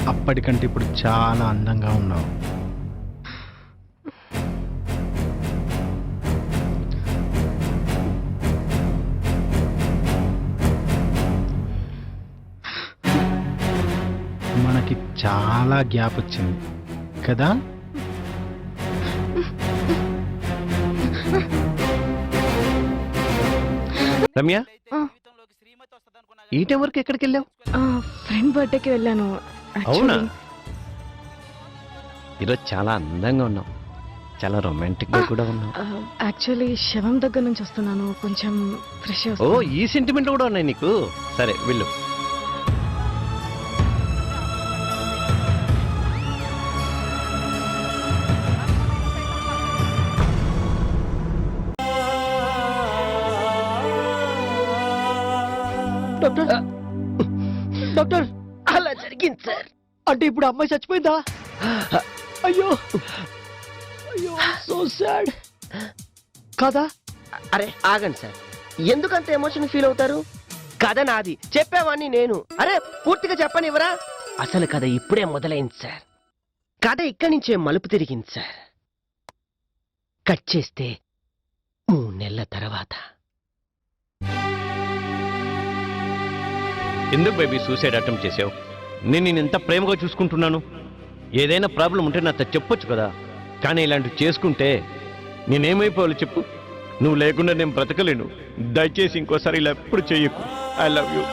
అప్పటికంటే ఇప్పుడు చాలా అందంగా ఉన్నావు. మనకి చాలా గ్యాప్ వచ్చింది కదా. రమ్య, ఈ టైం వరకు ఎక్కడికి వెళ్ళావు? ఫ్రెండ్ బర్త్డేకి వెళ్ళాను. అవునా? ఈరోజు చాలా అందంగా ఉన్నావు, చాలా రొమాంటిక్ గా కూడా ఉన్నావు. యాక్చువల్లీ శవం దగ్గర నుంచి వస్తున్నాను, కొంచెం ఫ్రెష్. ఓ, ఈ సెంటిమెంట్ కూడా ఉన్నాయి నీకు. సరే వెళ్ళు. డాక్టర్, డాక్టర్, అలా జరిగింది సార్. అంటే ఇప్పుడు అమ్మాయి చచ్చిపోయిందా? అయ్యో అయ్యో, సో సాడ్. కాదా? అరే ఆగండి సార్, ఎందుకంత ఎమోషన్ ఫీల్ అవుతారు? కథ నాది, చెప్పేవాడిని నేను. అరే పూర్తిగా చెప్పనివరా? అసలు కథ ఇప్పుడే మొదలైంది సార్. కథ ఇక్కడి నుంచే మలుపు తిరిగింది సార్. కట్ చేస్తే 3 నెలల తర్వాత. ఎందుకు బేబీ సూసైడ్ అటెంప్ట్ చేసావు? నేను ఎంత ప్రేమగా చూసుకుంటున్నాను. ఏదైనా ప్రాబ్లం ఉంటే నాతో చెప్పొచ్చు కదా. కానీ ఇలాంటివి చేసుకుంటే నేనేమైపోవాలి చెప్పు? నువ్వు లేకుండా నేను బ్రతకలేను. దయచేసి ఇంకోసారి ఇలా ఎప్పుడు చెయ్యకు. I love you.